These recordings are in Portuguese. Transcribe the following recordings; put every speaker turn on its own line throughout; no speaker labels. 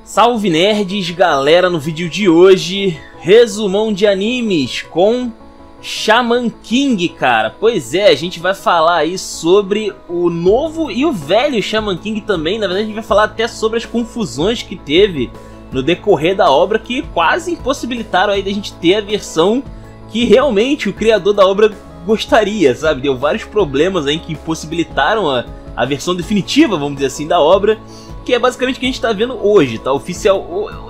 Salve nerds, galera, no vídeo de hoje, resumão de animes com Shaman King, cara. Pois é, a gente vai falar aí sobre o novo e o velho Shaman King também. Na verdade a gente vai falar até sobre as confusões que teve no decorrer da obra, que quase impossibilitaram aí da gente ter a versão que realmente o criador da obra gostaria, sabe? Deu vários problemas aí que impossibilitaram a versão definitiva, vamos dizer assim, da obra, que é basicamente o que a gente tá vendo hoje, tá?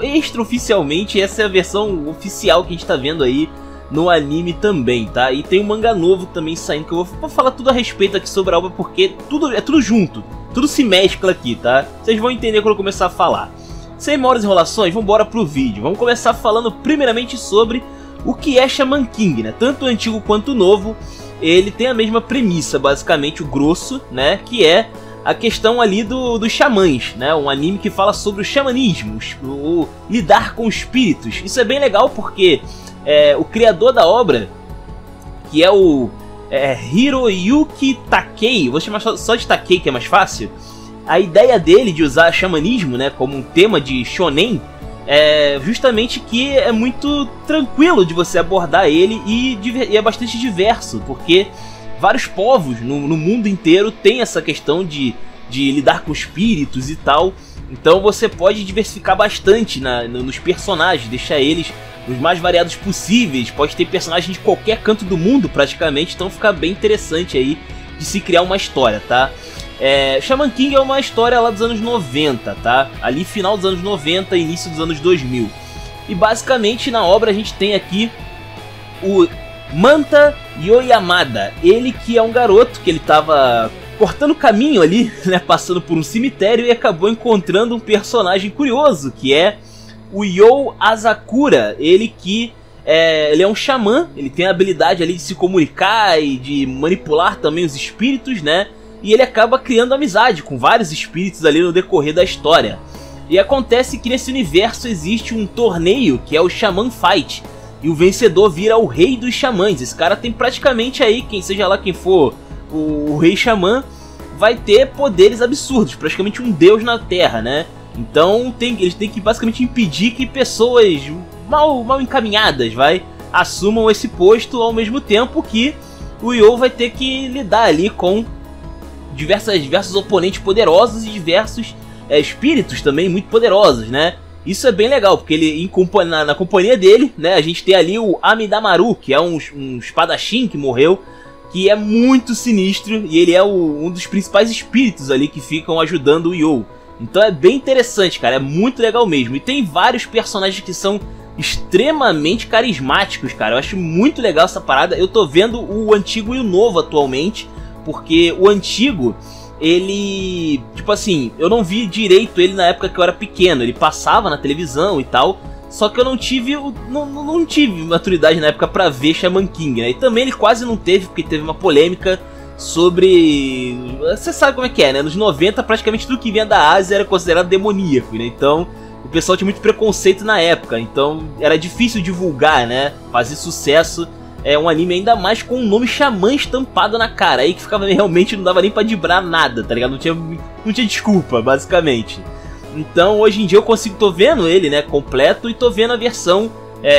Extraoficialmente, essa é a versão oficial que a gente tá vendo aí no anime também, tá? E tem um mangá novo também saindo, que eu vou falar tudo a respeito aqui sobre a obra, porque é tudo junto, tudo se mescla aqui, tá? Vocês vão entender quando eu começar a falar. Sem maiores enrolações, vamos embora pro vídeo. Vamos começar falando primeiramente sobre o que é Shaman King, né? Tanto o antigo quanto o novo, ele tem a mesma premissa, basicamente, o grosso, né? Que é a questão ali dos xamãs, né? Um anime que fala sobre o xamanismo, o lidar com espíritos. Isso é bem legal porque o criador da obra, que é o Hiroyuki Takei, vou chamar só de Takei que é mais fácil. A ideia dele de usar xamanismo, né, como um tema de shonen, é justamente que é muito tranquilo de você abordar ele e é bastante diverso, porque vários povos no mundo inteiro têm essa questão de lidar com espíritos e tal. Então você pode diversificar bastante nos personagens, deixar eles os mais variados possíveis. Pode ter personagens de qualquer canto do mundo praticamente, então fica bem interessante aí de se criar uma história, tá? Shaman King é uma história lá dos anos 90, tá? Ali final dos anos 90, início dos anos 2000. E basicamente na obra a gente tem aqui o Manta Yoyamada, ele que é um garoto que ele tava cortando caminho ali, né, passando por um cemitério, e acabou encontrando um personagem curioso, que é o You Asakura. Ele que ele é um xamã, ele tem a habilidade ali de se comunicar e de manipular também os espíritos, né? E ele acaba criando amizade com vários espíritos ali no decorrer da história. E acontece que nesse universo existe um torneio que é o Shaman Fight, e o vencedor vira o rei dos xamãs. Esse cara tem praticamente aí, seja lá quem for o rei xamã, vai ter poderes absurdos, praticamente um deus na terra, né? Então eles têm que basicamente impedir que pessoas mal encaminhadas assumam esse posto, ao mesmo tempo que o Yo vai ter que lidar ali com diversos oponentes poderosos e diversos espíritos também muito poderosos, né? Isso é bem legal, porque ele na companhia dele, né, a gente tem ali o Amidamaru, que é um espadachim que morreu, que é muito sinistro, e ele é um dos principais espíritos ali que ficam ajudando o Yo. Então é bem interessante, cara, é muito legal mesmo. E tem vários personagens que são extremamente carismáticos, cara. Eu acho muito legal essa parada. Eu tô vendo o antigo e o novo atualmente, porque o antigo, ele, tipo assim, eu não vi direito ele na época que eu era pequeno. Ele passava na televisão e tal, só que eu não tive maturidade na época pra ver Shaman King, né? E também ele quase não teve, porque teve uma polêmica sobre... Você sabe como é que é, né? Nos 90 praticamente tudo que vinha da Ásia era considerado demoníaco, né? Então o pessoal tinha muito preconceito na época, então era difícil divulgar, né? Fazer sucesso um anime ainda mais com o nome Xamã estampado na cara. Aí que ficava realmente, não dava nem pra dibrar nada, tá ligado? Não tinha desculpa, basicamente. Então hoje em dia tô vendo ele, né, completo, e tô vendo a versão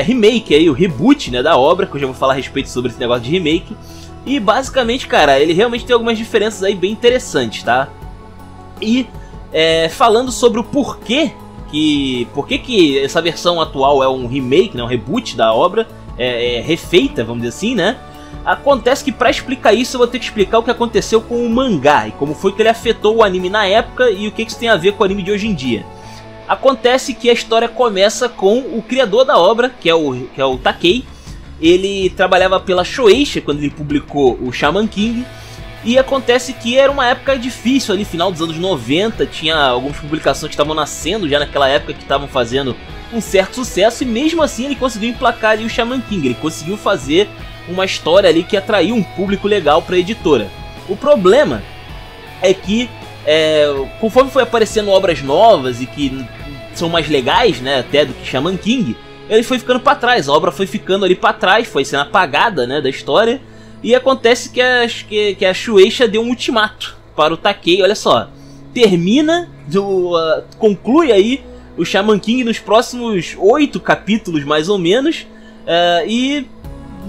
remake aí, o reboot, né, da obra, que eu já vou falar a respeito sobre esse negócio de remake. E basicamente, cara, ele realmente tem algumas diferenças aí bem interessantes, tá? E falando sobre o porquê que essa versão atual é um remake, né, um reboot da obra, refeita, vamos dizer assim, né? Acontece que pra explicar isso eu vou ter que explicar o que aconteceu com o mangá e como foi que ele afetou o anime na época e o que isso tem a ver com o anime de hoje em dia. Acontece que a história começa com o criador da obra, que é o Takei. Ele trabalhava pela Shueisha quando ele publicou o Shaman King. E acontece que era uma época difícil ali, final dos anos 90, tinha algumas publicações que estavam nascendo já naquela época, que estavam fazendo um certo sucesso, e mesmo assim ele conseguiu emplacar ali o Shaman King, ele conseguiu fazer uma história ali que atraiu um público legal para a editora. O problema é que, conforme foi aparecendo obras novas e que são mais legais, né, até do que Shaman King, ele foi ficando para trás, a obra foi ficando ali para trás, foi sendo apagada, né, da história. E acontece que a Shueisha deu um ultimato para o Takei. Olha só, conclui aí o Shaman King nos próximos 8 capítulos, mais ou menos. E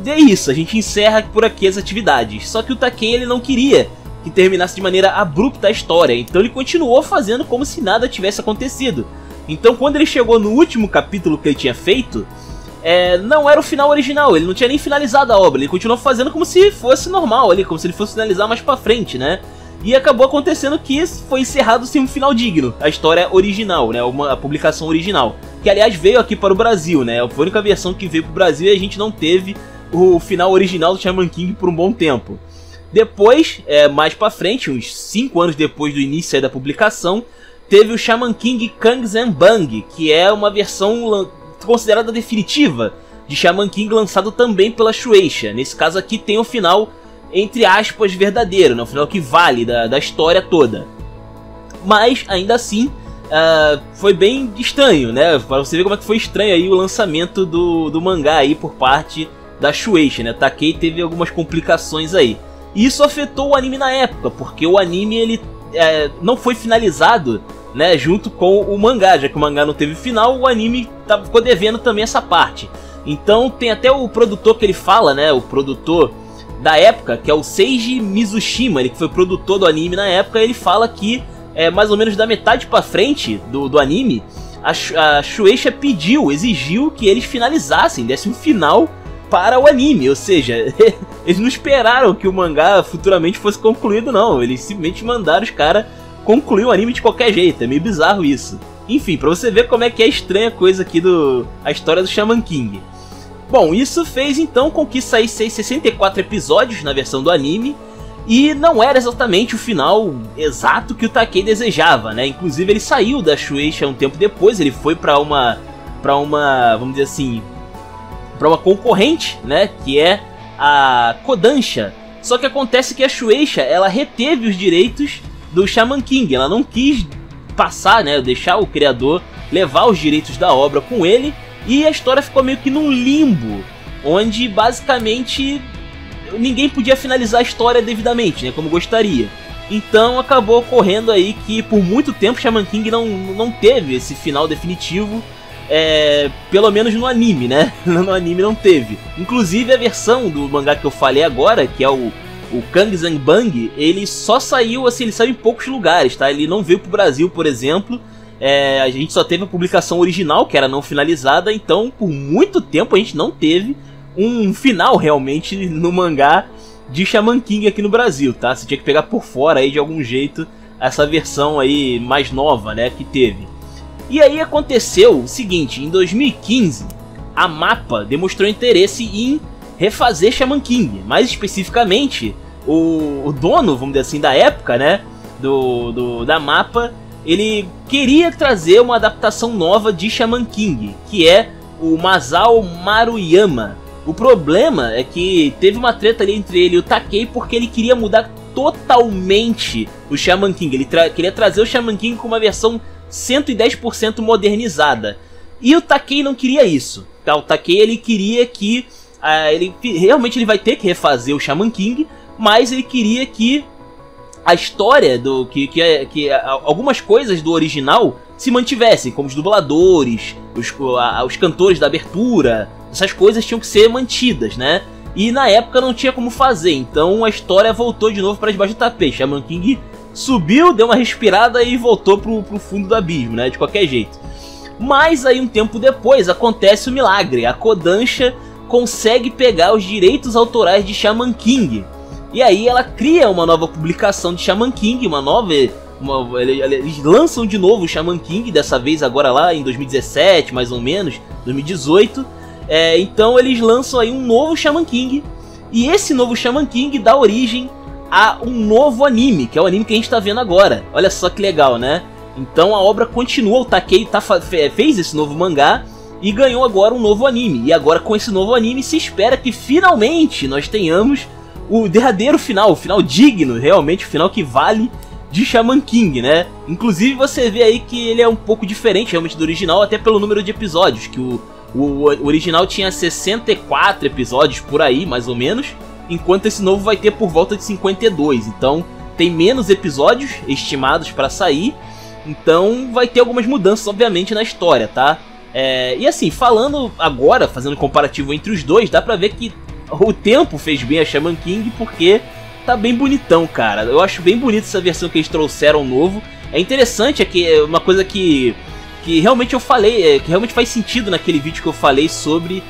é isso, a gente encerra por aqui as atividades. Só que o Takei, ele não queria que terminasse de maneira abrupta a história, então ele continuou fazendo como se nada tivesse acontecido. Então quando ele chegou no último capítulo que ele tinha feito, não era o final original, ele não tinha nem finalizado a obra, ele continuou fazendo como se fosse normal ali, como se ele fosse finalizar mais pra frente, né? E acabou acontecendo que foi encerrado sem um final digno, a história original, né? A publicação original, que aliás veio aqui para o Brasil, né? Foi a única versão que veio pro Brasil e a gente não teve o final original do Shaman King por um bom tempo. Depois, mais pra frente, uns 5 anos depois do início da publicação, teve o Shaman King Kangzhen-Bang, que é uma versão considerada definitiva de Shaman King, lançado também pela Shueisha. Nesse caso aqui tem o final, entre aspas, verdadeiro, né? O final que vale da história toda. Mas, ainda assim, foi bem estranho, né? Pra você ver como é que foi estranho aí o lançamento do mangá aí por parte da Shueisha, né? Takei teve algumas complicações aí. E isso afetou o anime na época, porque o anime ele não foi finalizado, né, junto com o mangá. Já que o mangá não teve final, o anime ficou devendo também essa parte. Então tem até o produtor que ele fala, né, o produtor da época, que é o Seiji Mizushima, ele que foi produtor do anime na época. Ele fala que mais ou menos da metade pra frente do anime, a Shueisha exigiu que eles finalizassem, desse um final para o anime, ou seja, eles não esperaram que o mangá futuramente fosse concluído, não. Eles simplesmente mandaram os caras concluir o anime de qualquer jeito. É meio bizarro isso. Enfim, pra você ver como é que é estranha a coisa aqui a história do Shaman King. Bom, isso fez então com que saísse 64 episódios na versão do anime, e não era exatamente o final exato que o Takei desejava, né? Inclusive ele saiu da Shueisha um tempo depois, ele foi pra uma, vamos dizer assim, para uma concorrente, né, que é a Kodansha. Só que acontece que a Shueisha, ela reteve os direitos do Shaman King, ela não quis passar, né, deixar o criador levar os direitos da obra com ele, e a história ficou meio que num limbo, onde basicamente ninguém podia finalizar a história devidamente, né, como gostaria. Então acabou ocorrendo aí que por muito tempo Shaman King não teve esse final definitivo. Pelo menos no anime, né? No anime não teve. Inclusive a versão do mangá que eu falei agora, que é o Kangzhen-Bang, ele só saiu assim, ele saiu em poucos lugares, tá? Ele não veio pro Brasil, por exemplo. A gente só teve a publicação original, que era não finalizada. Então por muito tempo a gente não teve um final realmente no mangá de Shaman King aqui no Brasil, tá? Você tinha que pegar por fora aí de algum jeito essa versão aí mais nova, né, que teve. E aí aconteceu o seguinte, em 2015, a MAPPA demonstrou interesse em refazer Shaman King. Mais especificamente, o dono, vamos dizer assim, da época, né, da MAPPA, ele queria trazer uma adaptação nova de Shaman King, que é o Masao Maruyama. O problema é que teve uma treta ali entre ele e o Takei, porque ele queria mudar totalmente o Shaman King. Ele queria trazer o Shaman King com uma versão 110% modernizada. E o Takei não queria isso, tá? O Takei, ele queria que realmente ele vai ter que refazer o Shaman King, mas ele queria que a história que algumas coisas do original se mantivessem, como os dubladores, os cantores da abertura, essas coisas tinham que ser mantidas, né? E na época não tinha como fazer, então a história voltou de novo para debaixo do tapete. Shaman King subiu, deu uma respirada e voltou pro fundo do abismo, né? De qualquer jeito. Mas aí um tempo depois acontece o milagre. A Kodansha consegue pegar os direitos autorais de Shaman King. E aí ela cria uma nova publicação de Shaman King, eles lançam de novo o Shaman King, dessa vez agora lá em 2017, mais ou menos, 2018. Então eles lançam aí um novo Shaman King. E esse novo Shaman King dá origem a um novo anime, que é o anime que a gente tá vendo agora. Olha só que legal, né? Então a obra continua, o Takei fez esse novo mangá e ganhou agora um novo anime. E agora com esse novo anime se espera que finalmente nós tenhamos o derradeiro final, o final digno, realmente o final que vale de Shaman King, né? Inclusive você vê aí que ele é um pouco diferente realmente do original, até pelo número de episódios, que o original tinha 64 episódios por aí, mais ou menos, enquanto esse novo vai ter por volta de 52, então tem menos episódios estimados para sair. Então vai ter algumas mudanças, obviamente, na história, tá? E assim, falando agora, fazendo um comparativo entre os dois, dá pra ver que o tempo fez bem a Shaman King, porque tá bem bonitão, cara. Eu acho bem bonita essa versão que eles trouxeram novo. É interessante, é que é uma coisa que realmente eu falei, que realmente faz sentido naquele vídeo que eu falei sobre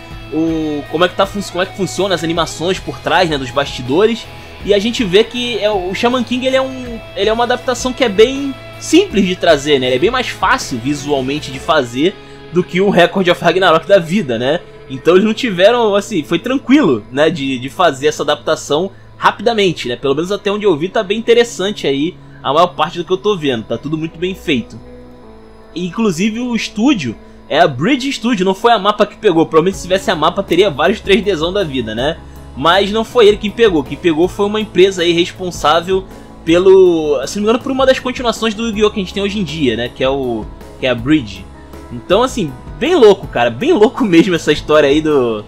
como é que funciona as animações por trás, né, dos bastidores. E a gente vê que o Shaman King ele é uma adaptação que é bem simples de trazer, né? Ele é bem mais fácil visualmente de fazer do que o Record of Ragnarok da vida, né? Então eles não tiveram, assim, foi tranquilo, né, de fazer essa adaptação rapidamente, né? Pelo menos até onde eu vi tá bem interessante aí a maior parte do que eu tô vendo, tá tudo muito bem feito. E, inclusive o estúdio é a Bridge Studio, não foi a Mappa que pegou, provavelmente se tivesse a Mappa teria vários 3Dzão da vida, né? Mas não foi ele quem pegou foi uma empresa aí responsável pelo, se não me engano, por uma das continuações do Yu-Gi-Oh! Que a gente tem hoje em dia, né? Que é a Bridge. Então, assim, bem louco, cara, bem louco mesmo essa história aí do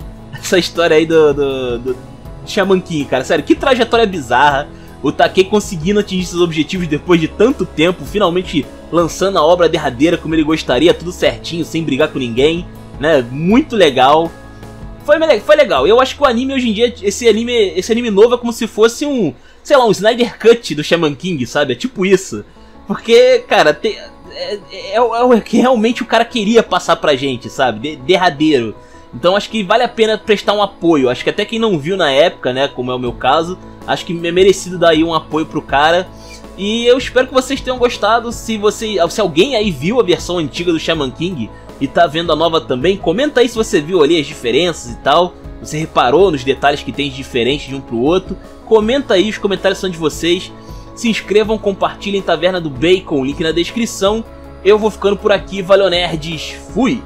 Shaman King, cara, sério, que trajetória bizarra. O Takei conseguindo atingir seus objetivos depois de tanto tempo, finalmente lançando a obra derradeira como ele gostaria, tudo certinho, sem brigar com ninguém, né? Muito legal. Foi legal. Eu acho que o anime hoje em dia, esse anime novo é como se fosse um, sei lá, um Snyder Cut do Shaman King, sabe? É tipo isso. Porque, cara, é o que realmente o cara queria passar pra gente, sabe? Derradeiro. Então acho que vale a pena prestar um apoio. Acho que até quem não viu na época, né, como é o meu caso, acho que é merecido dar aí um apoio pro cara. E eu espero que vocês tenham gostado. Se alguém aí viu a versão antiga do Shaman King e tá vendo a nova também, comenta aí se você viu ali as diferenças e tal. Você reparou nos detalhes que tem de diferente de um pro outro. Comenta aí, os comentários são de vocês. Se inscrevam, compartilhem Taverna do Bacon, link na descrição. Eu vou ficando por aqui, valeu nerds, fui!